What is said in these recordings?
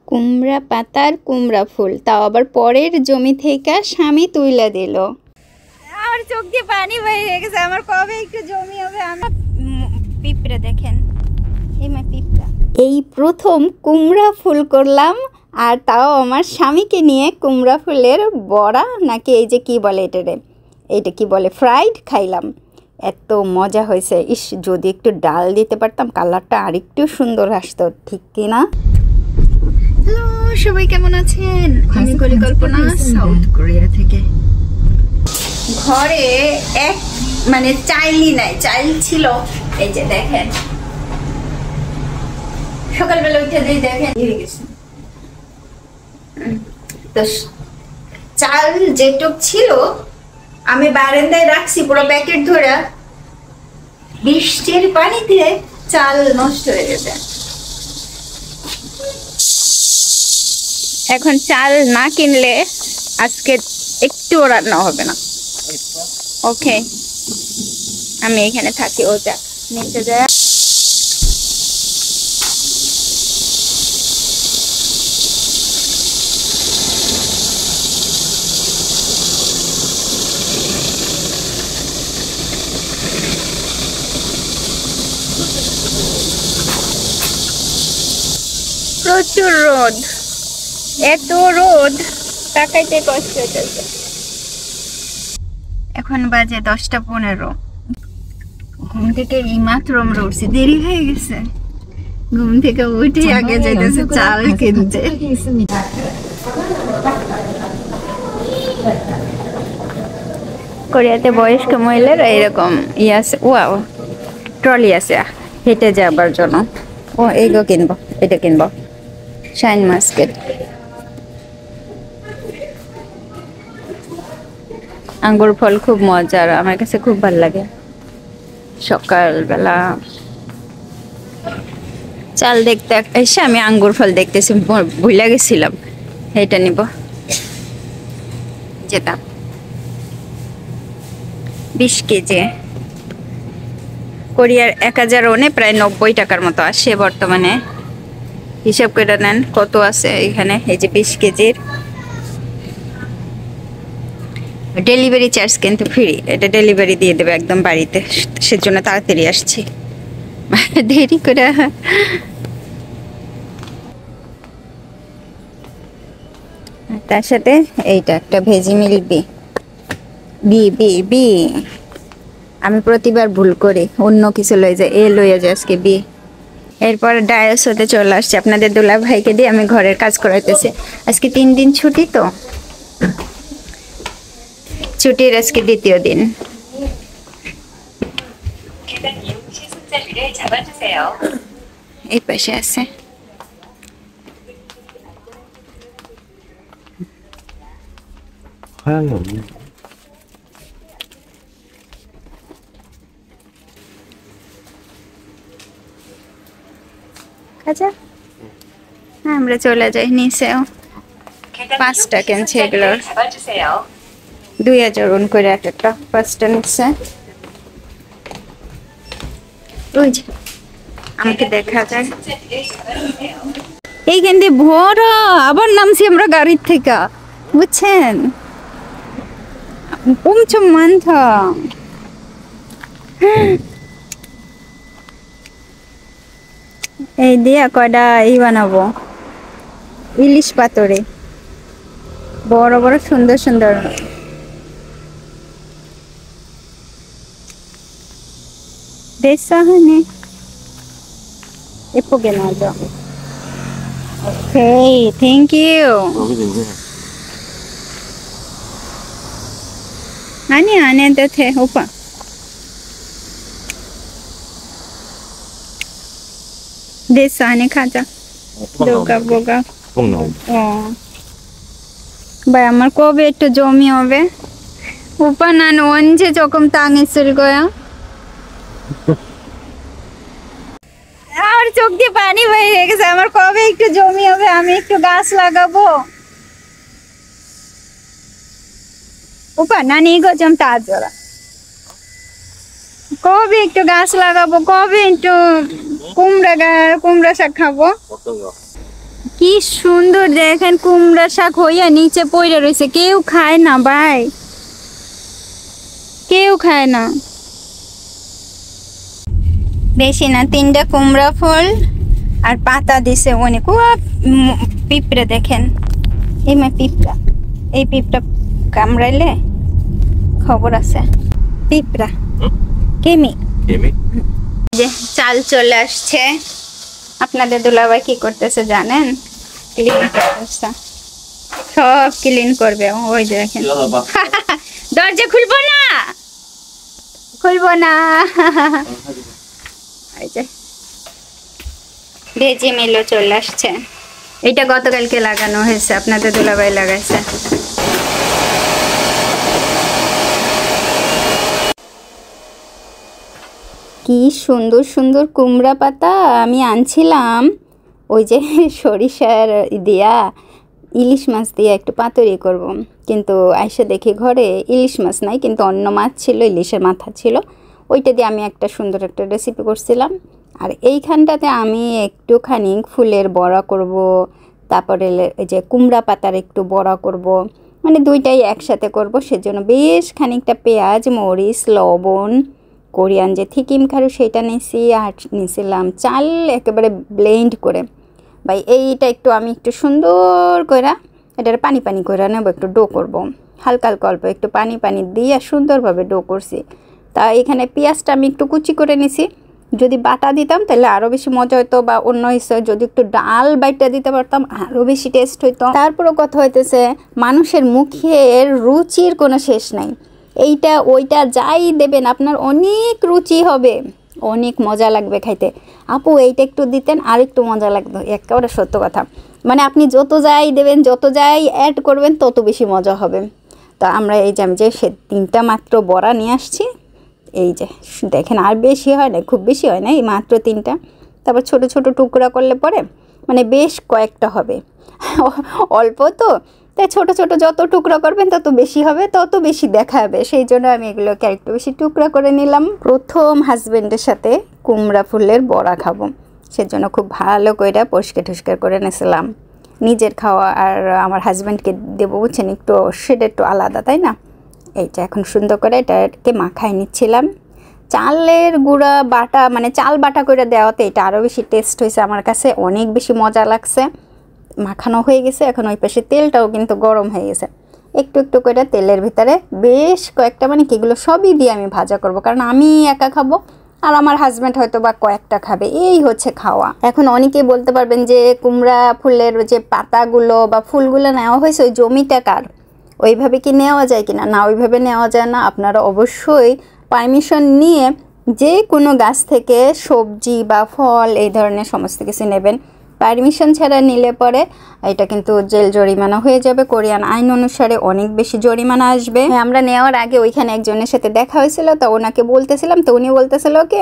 কুমড়া পাতার কুমড়া ফুল, তাও আবার পরের জমি থেকে স্বামী তুইলা দিল। আমার চোখ দিয়ে পানি বেরিয়ে গেছে, আমার কবে একটু জমি হবে। আমার পিঁপড়া দেখেন, পিঁপড়া এই প্রথম কুমড়া ফুল করলাম, আর তাও আমার স্বামীকে নিয়ে কুমড়া ফুলের বড়া নাকি এই যে কি বলে এইটা কি বলে ফ্রাইড খাইলাম। এত মজা হয়েছে। ইস, যদি একটু ডাল দিতে পারতাম কালারটা আরেকটু সুন্দর আসতো, ঠিক কি না? হ্যালো সবাই, কেমন আছেন? আমি কল্পনা, সাউথ কোরিয়া থেকে। ঘরে মানে চাইলই নাই, চাইল ছিল এই যে দেখেন, সকালবেলা উঠে দিয়ে দেখেন তো চাল যেটুক ছিল আমি বারান্দায় রাখছি পুরো প্যাকেট ধরে, বৃষ্টির পানিতে চাল নষ্ট হয়ে গেছে। এখন চাল না কিনলে আজকে একটুও রান্না হবে না। ওকে, আমি এখানে থাকি, ও যাক নিচে যায়। প্রচুর রোদ, এত রোদ তাকাইতে কষ্ট হচ্ছে। এখন বাজে 10:15। ঘুম থেকে এইমাত্র আমরা উঠছি, দেরি হয়ে গেছে। ঘুম থেকে উঠে আগে যাইতেছে চাল কিনতে। কোরিয়াতে বয়স্ক মহিলারা এরকম আছে, ওয়াও ট্রলি আছে হেঁটে যাবার জন্য। ও এইগো কিনবো, এটা কিনবো, শাইন মাস্কেট। আঙ্গুর ফল খুব মজার, আমার কাছে খুব ভালো লাগে। সকালবেলা চাল দেখতে এসে আমি আঙ্গুর ফল দেখতেছি, ভুলে গেছিলাম। এটা নিব, যেটা 20 কেজি। কোরিয়ার 1000 ওনে প্রায় 90 টাকার মতো আসে বর্তমানে। হিসাব করে নেন কত আছে এখানে। এই যে 20 কেজির ডেলিভারি চার্জ কিন্তু ফ্রি, এটা ডেলিভারি দিয়ে দেবে একদম বাড়িতে, সেজন্য তাড়াতাড়ি আসছি, দেরি করে। তার সাথে এইটা একটা ভেজি মিল বি। আমি প্রতিবার ভুল করি, অন্য কিছু লয়ে যায়, লইয়া যায় আজকে বি। এরপর ডায়াস হতে চলে আসছে, আপনাদের দুলা ভাইকে দিয়ে আমি ঘরের কাজ করাইতেছি। আজকে 3 দিন ছুটি, তো ছুটির আজকে দ্বিতীয় দিন। এই পাশে আছে। আচ্ছা, আমরা চলে যাই নিচেও। 5টা কিনছে এগুলোর, 2000 ওন করে একটা। 5টা নিচ্ছে। ওই যে আমাকে দেখা যায় এইখান দিয়ে ভরা। আবার নামছি আমরা গাড়ির থেকে, বুঝছেন? 엄청 많다. এই দিয়া কয়টা বানাবো, ইলিশ পাতুরি, বড় বড় সুন্দর সুন্দর। Desahan 예쁘게 나죠. 오케이, thank you. 아니 안 해도 돼, 오빠. 됐어, 안에 가자. 너가 ভাই আমার কবে একটু জমি হবে? ওপা নান 언제 조금 땅 있을 거야? আমার চোখ দিয়ে পানি বেরিয়ে গেছে, আমার কবে একটু জমি হবে, আমি একটু গাছ লাগাবো। ওপা নানি ইগো 좀 따줘라. কবে একটু গাছ লাগাবো, কবে একটু কুমড়া শাক খাবো। কি সুন্দর দেখেন কুমড়া শাক হইয়া নিচে পড়ে রয়েছে, কেউ খায় না ভাই, কেউ খায় না। বেশি না, 3টা কুমড়া ফুল আর পাতা দিছে অনেক। পিঁপড়ে দেখেন, এই পিঁপড়া, এই পিঁপড়া কামড়াইলে খবর আছে। পিঁপড়া কেমি যে চাল চলে আসছে। আপনাদের দুলাভাই কি করতেছে জানেন? ক্লিন করতেছে, সব ক্লিন করবে। ওই যে দেখেন, দরজা খুলবো না, খুলবো না। এই যে ভেজি মিলও চলে আসছে। এটা গতকালকে লাগানো হয়েছে, আপনাদের দুলাভাই লাগাইছে। কি সুন্দর সুন্দর কুমড়া পাতা আমি আনছিলাম, ওই যে সরিষার দিয়া ইলিশ মাছ দিয়ে একটু পাতুরি করব, কিন্তু আইসা দেখি ঘরে ইলিশ মাছ নাই, কিন্তু অন্য মাছ ছিল, ইলিশের মাথা ছিল, ওইটা দিয়ে আমি একটা সুন্দর একটা রেসিপি করছিলাম। আর এইখানটাতে আমি একটুখানি ফুলের বড়া করব, তারপরে এই যে কুমড়া পাতার একটু বড়া করব, মানে দুইটাই একসাথে করব। সেজন্য বেশ খানিকটা পেঁয়াজ, মরিচ, লবণ, কোরিয়ান যে থিকিম খারু সেটা নিয়েছি, আর নিয়েছিলাম চাল একেবারে ব্লেন্ড করে। ভাই এইটা একটু আমি একটু সুন্দর করে এটার পানি পানি করে নেব, একটু ডো করব, হালকা হালকা অল্প একটু পানি পানি দিয়ে সুন্দরভাবে ডো করছি। তা এখানে পেঁয়াজটা আমি একটু কুচি করে নিছি, যদি বাটা দিতাম তাহলে আরও বেশি মজা হতো, বা অন্য হিসেবে যদি একটু ডাল বাইটা দিতে পারতাম আরও বেশি টেস্ট হইতো। তারপরও কথা হইতেছে মানুষের মুখের রুচির কোনো শেষ নাই, এইটা ওইটা যাই দেবেন আপনার অনেক রুচি হবে, অনেক মজা লাগবে খাইতে। আপু এইটা একটু দিতেন আর একটু মজা লাগতো, একেবারে সত্য কথা। মানে আপনি যত যাই দেবেন, যত যাই অ্যাড করবেন তত বেশি মজা হবে। তো আমরা এই যে আমি যে 3টা মাত্র বড়া নিয়ে আসছি, এই যে দেখেন, আর বেশি হয় না, খুব বেশি হয় না, এই মাত্র 3টা। তারপর ছোট ছোট টুকরা করলে পরে মানে বেশ কয়েকটা হবে, অল্প তো, তাই ছোটো ছোটো যত টুকরা করবেন তত বেশি হবে, তত বেশি দেখা যাবে। সেই জন্য আমি এগুলোকে একটু বেশি টুকরা করে নিলাম। প্রথম হাজব্যান্ডের সাথে কুমড়া ফুলের বড়া খাবো, সেজন্য খুব ভালো করে পরিষ্কার টুষ্কার করে নিয়েছিলাম। নিজের খাওয়া আর আমার হাজব্যান্ডকে দেবো, বুঝছেন, একটু সেটা একটু আলাদা, তাই না? এইটা এখন সুন্দর করে এটাকে মাখাই নিচ্ছিলাম। চালের গুঁড়া বাটা, মানে চাল বাটা করে দেওয়াতে এটা আরও বেশি টেস্ট হয়েছে, আমার কাছে অনেক বেশি মজা লাগছে। মাখানো হয়ে গেছে, এখন ওই পাশে তেলটাও কিন্তু গরম হয়ে গেছে। একটু একটু করে তেলের ভিতরে বেশ কয়েকটা, মানে কিগুলো সবই দিয়ে আমি ভাজা করব, কারণ আমি একা খাবো আর আমার হাজব্যান্ড হয়তো বা কয়েকটা খাবে, এই হচ্ছে খাওয়া। এখন অনেকেই বলতে পারবেন যে কুমড়া ফুলের যে পাতাগুলো বা ফুলগুলো নেওয়া হয়েছে ওই জমিটা কার, ওইভাবে কি নেওয়া যায় কিনা? না, ওইভাবে নেওয়া যায় না। আপনারা অবশ্যই পারমিশন নিয়ে যে কোনো গাছ থেকে সবজি বা ফল এই ধরনের সমস্ত কিছু নেবেন। পারমিশন ছাড়া নিলে পরে এটা কিন্তু জেল জরিমানা হয়ে যাবে, কোরিয়ান আইন অনুসারে অনেক বেশি জরিমানা আসবে। আমরা নেওয়ার আগে ওইখানে একজনের সাথে দেখা হয়েছিল, তো ওনাকে বলতেছিলাম, তো উনি বলতেছিল কি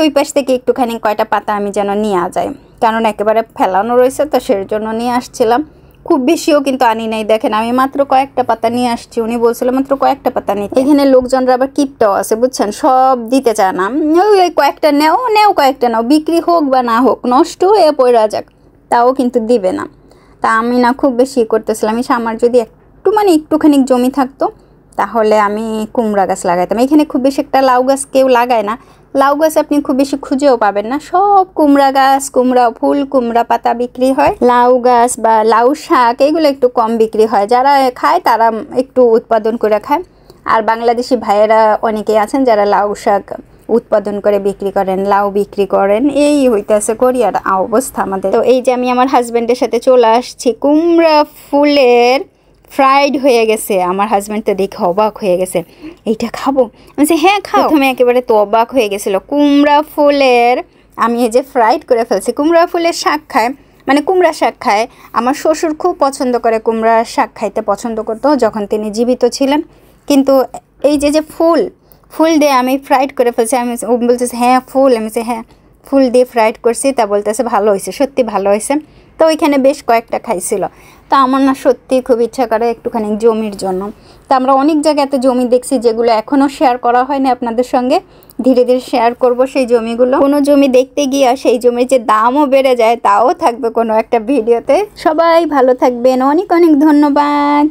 ওই পাশ থেকে একটুখানি কয়টা পাতা আমি যেন নিয়ে যায়, কারণ একেবারে ফেলানো রয়েছে, তো সেই জন্য নিয়ে আসছিলাম। খুব বেশিও কিন্তু আনি নাই, দেখেন আমি মাত্র কয়েকটা পাতা নিয়ে আসছি, উনি বলছিল মাত্র কয়েকটা পাতা নিতে। এখানে লোকজনরা আবার কিপটাও আছে, বুঝছেন, সব দিতে চায় না, ওই কয়েকটা নেও কয়েকটা নাও, বিক্রি হোক বা না হোক, নষ্ট হয়ে পড়া যাক, তাও কিন্তু দিবে না। তা আমি না খুব বেশি করতেছিলাম, আমার যদি একটুখানি জমি থাকতো তাহলে আমি কুমড়া গাছ লাগাইতাম। এখানে খুব বেশি একটা লাউ গাছ কেউ লাগায় না, লাউ গাছ আপনি খুব বেশি খুঁজেও পাবেন না, সব কুমড়া গাছ, কুমড়া ফুল, কুমড়া পাতা বিক্রি হয়। লাউ গাছ বা লাউ শাক এগুলো একটু কম বিক্রি হয়, যারা খায় তারা একটু উৎপাদন করে খায়। আর বাংলাদেশি ভাইয়েরা অনেকেই আছেন যারা লাউ শাক উৎপাদন করে বিক্রি করেন, লাউ বিক্রি করেন, এই হইতেছে কোরিয়ার অবস্থা আমাদের। তো এই যে আমি আমার হাজব্যান্ডের সাথে চলে আসছি, কুমড়া ফুলের ফ্রাইড হয়ে গেছে। আমার হাজব্যান্ড তো দেখে অবাক হয়ে গেছে, এইটা খাবো? আমি হ্যাঁ খাও। প্রথমে একেবারে তো অবাক হয়ে গেছিলো, কুমড়া ফুলের আমি এই যে ফ্রাইড করে ফেলছি। কুমড়া ফুলের শাক খায়, মানে কুমড়া শাক খায়, আমার শ্বশুর খুব পছন্দ করে, কুমড়া শাক খাইতে পছন্দ করতো যখন তিনি জীবিত ছিলেন। কিন্তু এই যে ফুল দিয়ে আমি ফ্রাইড করে ফেলছি, আমি ও বলতেছে হ্যাঁ ফুল, আমি হ্যাঁ ফুল দিয়ে ফ্রাইড করছি, তা বলতেছে ভালো হয়েছে, সত্যি ভালো হয়েছে। তো ওইখানে বেশ কয়েকটা খাইছিল। তা আমার না সত্যি খুব ইচ্ছা করে একটুখানি জমির জন্য। তা আমরা অনেক জায়গাতে জমি দেখছি যেগুলো এখনও শেয়ার করা হয়নি আপনাদের সঙ্গে, ধীরে ধীরে শেয়ার করব সেই জমিগুলো। কোনো জমি দেখতে গিয়ে সেই জমির যে দামও বেড়ে যায় তাও থাকবে কোনো একটা ভিডিওতে। সবাই ভালো থাকবেন, অনেক অনেক ধন্যবাদ।